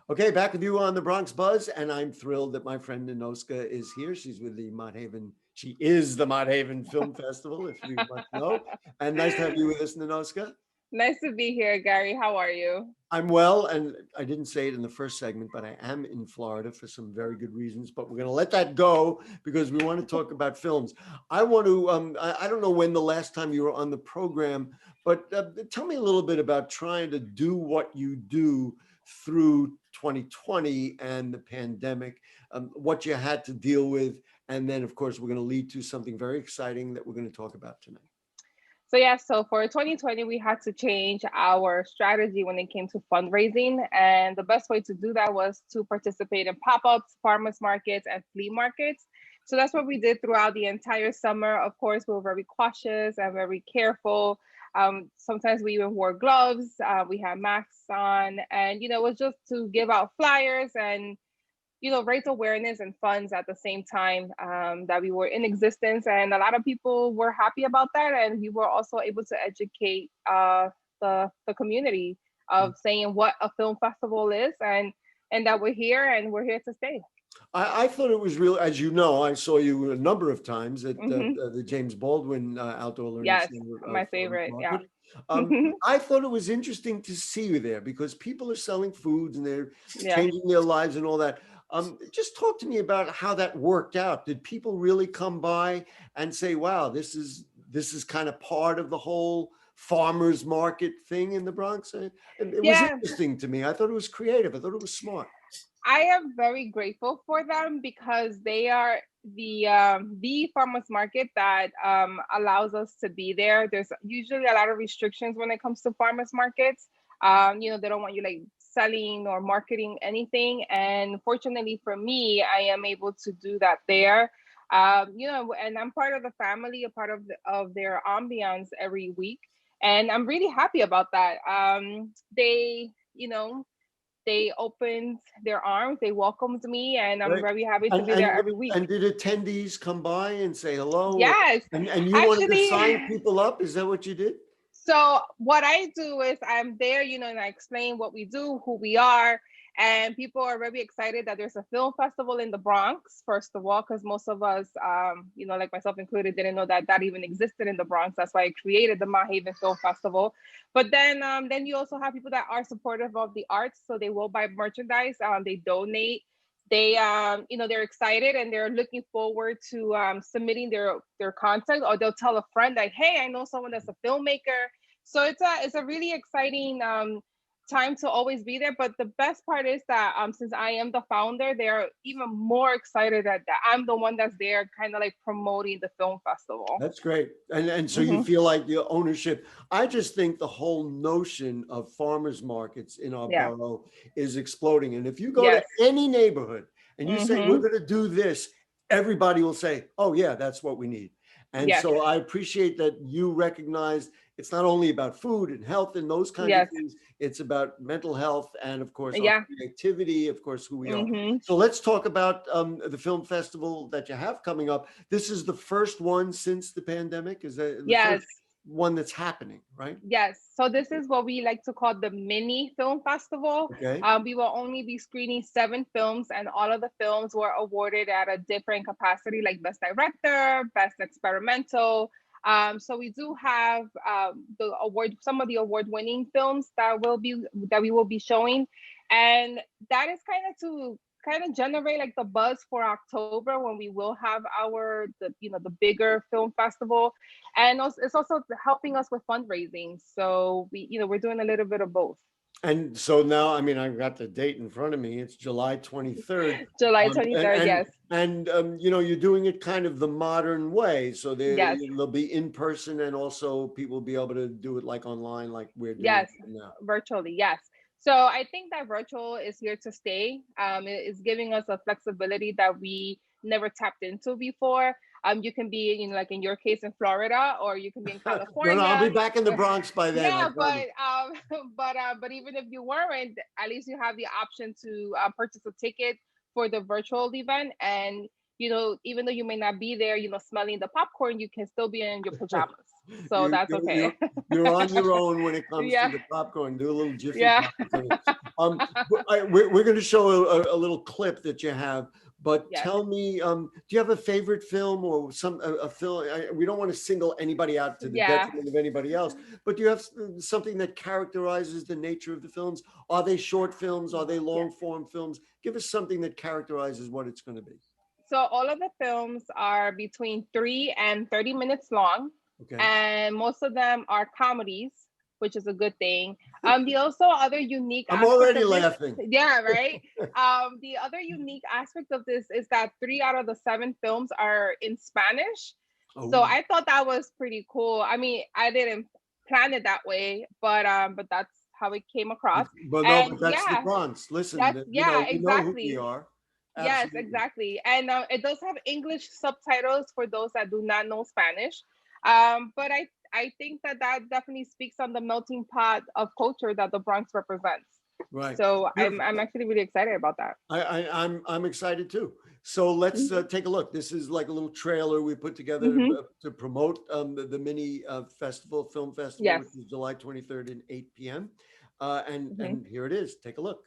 Okay, back with you on the Bronx Buzz, and I'm thrilled that my friend Ninoska is here. She's with the Mott Haven. She is the Mott Haven Film Festival, if you must know. And nice to have you with us, Ninoska. Nice to be here, Gary. How are you? I'm well, and I didn't say it in the first segment, but I am in Florida for some very good reasons. But we're going to let that go because we want to talk about films. I want to. I don't know when the last time you were on the program, but tell me a little bit about trying to do what you do through 2020 and the pandemic, what you had to deal with, and then, of course, we're going to lead to something very exciting that we're going to talk about tonight. So for 2020, we had to change our strategy when it came to fundraising. And the best way to do that was to participate in pop-ups, farmers markets, and flea markets. So that's what we did throughout the entire summer. Of course, we were very cautious and very careful. Sometimes we even wore gloves. We had masks on, and it was just to give out flyers and raise awareness and funds at the same time that we were in existence. And a lot of people were happy about that. And we were also able to educate the community of saying what a film festival is and that we're here and we're here to stay. I thought it was real. As you know, I saw you a number of times at the James Baldwin Outdoor Learning Yes, Center. my favorite. Yeah. I thought it was interesting to see you there because people are selling foods and they're Yeah. changing their lives and all that. Just talk to me about how that worked out. Did people really come by and say, "Wow, this is kind of part of the whole farmers market thing in the Bronx"? It was interesting to me. I thought it was creative. I thought it was smart. I am very grateful for them because they are the farmers market that allows us to be there. There's usually a lot of restrictions when it comes to farmers markets. They don't want you like selling or marketing anything. And fortunately for me, I am able to do that there. And I'm part of the family, a part of their ambiance every week. And I'm really happy about that. They opened their arms, they welcomed me, and I'm very happy to be there every week. And did attendees come by and say hello? Yes. And you wanted to sign people up? Is that what you did? So what I do is I'm there, and I explain what we do, who we are, and people are very excited that there's a film festival in the Bronx, first of all, because most of us, like myself included, didn't know that even existed in the Bronx. That's why I created the Mott Haven Film Festival. But then you also have people that are supportive of the arts, so they will buy merchandise, they donate. They, they're excited and they're looking forward to submitting their content, or they'll tell a friend like, "Hey, I know someone that's a filmmaker." So it's a really exciting time to always be there. But the best part is that since I am the founder, they're even more excited that I'm the one that's there kind of like promoting the film festival. That's great. And so you feel like your ownership. I just think the whole notion of farmers markets in our borough is exploding. And if you go to any neighborhood and you say, "We're going to do this," everybody will say, "Oh yeah, that's what we need." And so I appreciate that you recognize it's not only about food and health and those kinds of things. It's about mental health and, of course, our creativity, of course, who we are. So let's talk about the film festival that you have coming up. This is the first one since the pandemic. Is that the first one that's happening, right? Yes. So this is what we like to call the mini film festival. Okay. We will only be screening 7 films, and all of the films were awarded at a different capacity, like Best Director, Best Experimental. So we do have some of the award-winning films that we will be showing, and that is kind of generate like the buzz for October when we will have the bigger film festival, and it's also helping us with fundraising. So we're doing a little bit of both. And so now, I mean, I've got the date in front of me. It's July 23rd. July 23rd, yes. And you're doing it kind of the modern way. So they'll be in person, and also people will be able to do it like online, like we're doing now. Virtually, yes. So I think that virtual is here to stay. It is giving us a flexibility that we never tapped into before. You can be, like in your case, in Florida, or you can be in California. No, I'll be back in the Bronx by then. Yeah, but even if you weren't, at least you have the option to purchase a ticket for the virtual event, and even though you may not be there, smelling the popcorn, you can still be in your pajamas. So that's okay. You're on your own when it comes to the popcorn. Do a little jiffy. We're going to show a little clip that you have, but Yes. tell me, do you have a favorite film or a film? We don't want to single anybody out to the detriment of anybody else, but do you have something that characterizes the nature of the films? Are they short films? Are they long form films? Give us something that characterizes what it's going to be. So all of the films are between 3 and 30 minutes long. Okay. And most of them are comedies, which is a good thing. The also other unique I'm already laughing. Yeah, right. The other unique aspect of this is that 3 out of the 7 films are in Spanish. Oh. So I thought that was pretty cool. I mean, I didn't plan it that way, but that's how it came across. But that's the Bronx. Listen, exactly. You know who we are. Absolutely. Yes, exactly. And it does have English subtitles for those that do not know Spanish. But I think that definitely speaks on the melting pot of culture that the Bronx represents. Right. So I'm actually really excited about that. I'm excited too. So let's take a look. This is like a little trailer we put together to promote the mini film festival, which is July 23rd at 8 p.m. And here it is. Take a look.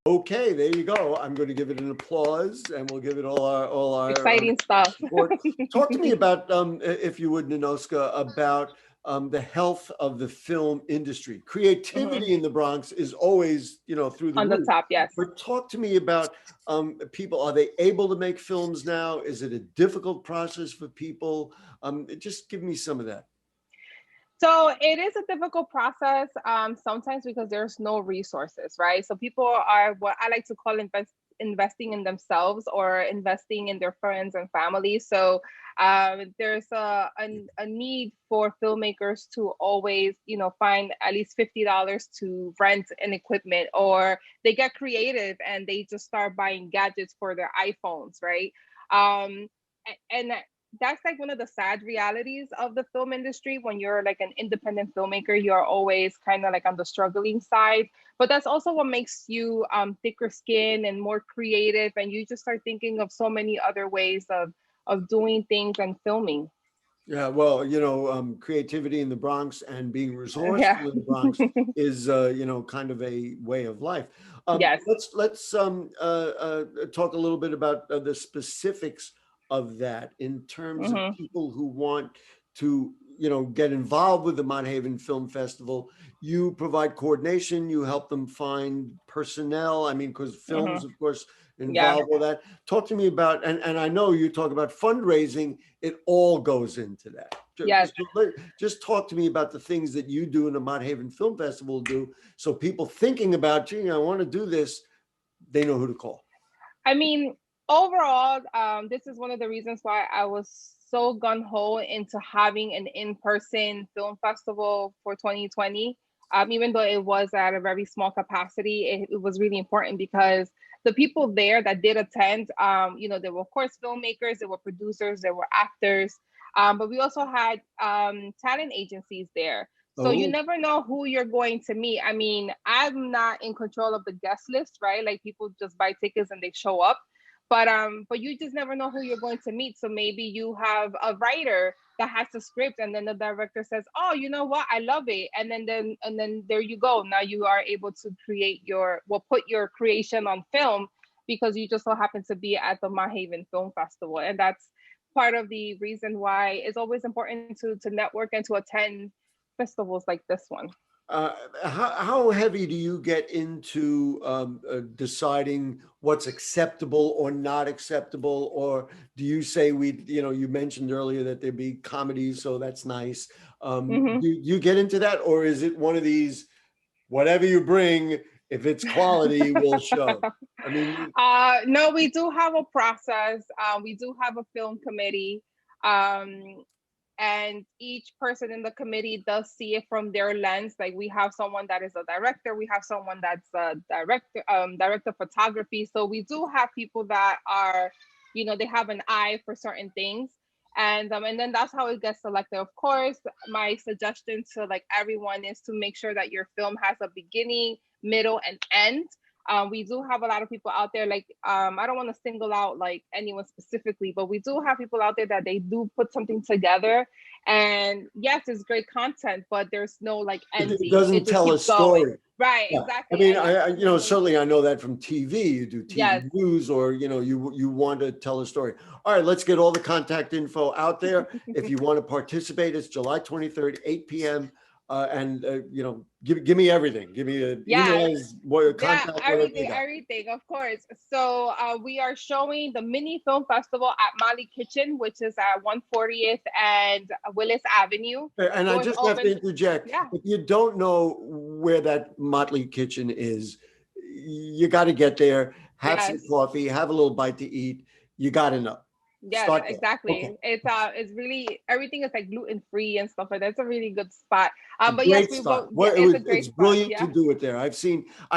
Okay, there you go. I'm going to give it an applause, and we'll give it all our exciting stuff. Talk to me about, if you would, Ninoska, about the health of the film industry. Creativity in the Bronx is always, through the on roof. The top, yes. But talk to me about people. Are they able to make films now? Is it a difficult process for people? Just give me some of that. So it is a difficult process sometimes because there's no resources, right? So people are what I like to call investing in themselves or investing in their friends and family. So there's a need for filmmakers to always, find at least $50 to rent an equipment, or they get creative and they just start buying gadgets for their iPhones, right? And that's like one of the sad realities of the film industry. When you're like an independent filmmaker, you're always kind of like on the struggling side, but that's also what makes you thicker skin and more creative, and you just start thinking of so many other ways of doing things and filming. Yeah, well, creativity in the Bronx and being resourceful in the Bronx is, kind of a way of life. Yes. Let's talk a little bit about the specifics of that in terms of people who want to, get involved with the Mott Haven Film Festival. You provide coordination, you help them find personnel. I mean, because films, of course, involved with that. Talk to me about, and I know you talk about fundraising, it all goes into that. Yes. Just talk to me about the things that you do in the Mott Haven Film Festival do, so people thinking about, I want to do this, they know who to call. I mean, overall, this is one of the reasons why I was so gung-ho into having an in-person film festival for 2020. Even though it was at a very small capacity, it was really important because the people there that did attend, there were, of course, filmmakers, there were producers, there were actors, but we also had talent agencies there. So you never know who you're going to meet. I mean, I'm not in control of the guest list, right? Like, people just buy tickets and they show up. But you just never know who you're going to meet. So maybe you have a writer that has the script, and then the director says, "Oh, you know what? I love it." And then there you go. Now you are able to put your creation on film because you just so happen to be at the Mott Haven Film Festival. And that's part of the reason why it's always important to network and to attend festivals like this one. How heavy do you get into deciding what's acceptable or not acceptable? Or do you say you mentioned earlier that there'd be comedies, so that's nice. Do you get into that? Or is it one of these, whatever you bring, if it's quality, will show? I mean, no, we do have a process. We do have a film committee. And each person in the committee does see it from their lens. Like we have someone that is a director, we have someone that's a director of photography. So we do have people that are, they have an eye for certain things. And then that's how it gets selected. Of course, my suggestion to like everyone is to make sure that your film has a beginning, middle, and end. We do have a lot of people out there, like I don't want to single out like anyone specifically, but we do have people out there that they do put something together, and yes, it's great content, but there's no like ending. It doesn't tell a story. Going. Right, Yeah. exactly. I mean, certainly I know that from TV. You do TV news, or you want to tell a story. All right, let's get all the contact info out there. If you want to participate, it's July 23rd, 8 p.m. Give me everything. Give me emails, contact, everything, of course. So we are showing the mini film festival at Motley Kitchen, which is at 140th and Willis Avenue. And I just have to interject. Yeah. If you don't know where that Motley Kitchen is, you got to get there, have some coffee, have a little bite to eat. You got to know. Yes, exactly. Okay. It's really, everything is like gluten-free and stuff like that. It's a really good spot. But yes, it's a great spot. Brilliant to do it there. I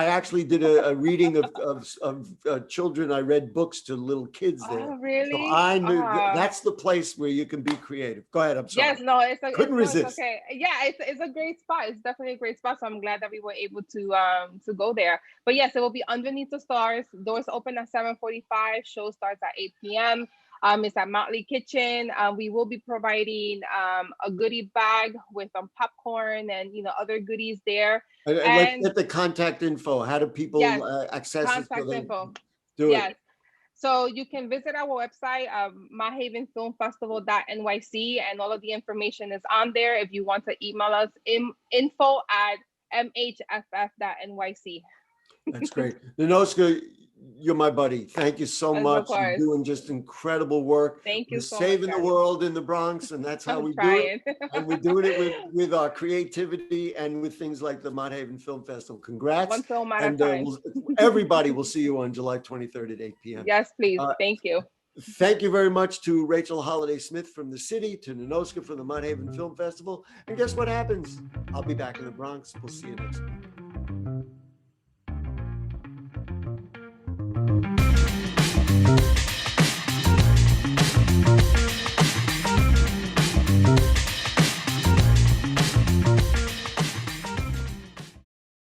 actually did a reading of children. I read books to little kids there. Oh, really? So I knew that's the place where you can be creative. Go ahead. I'm sorry. Yes, no, couldn't resist. Okay. Yeah, it's a great spot. It's definitely a great spot. So I'm glad that we were able to go there. But yes, it will be underneath the stars. Doors open at 7:45. Show starts at 8 p.m. It's at Motley Kitchen. We will be providing a goodie bag with popcorn and other goodies there. And let's get the contact info. How do people access contact info? It. So you can visit our website, Mott Haven Film Festival.nyc, and all of the information is on there. If you want to email us, info@mhff.nyc. That's great. Ninoska, you're my buddy. Thank you so much. You're doing just incredible work. Thank you so saving much, the world in the Bronx, and that's how we do it. And we're doing it with our creativity and with things like the Mott Haven Film Festival. Congrats. One film at a time. Everybody will see you on July 23rd at 8 p.m. Yes, please. Thank you. Thank you very much to Rachel Holiday Smith from the city, to Ninoska from the Mott Haven Film Festival. And guess what happens? I'll be back in the Bronx. We'll see you next week.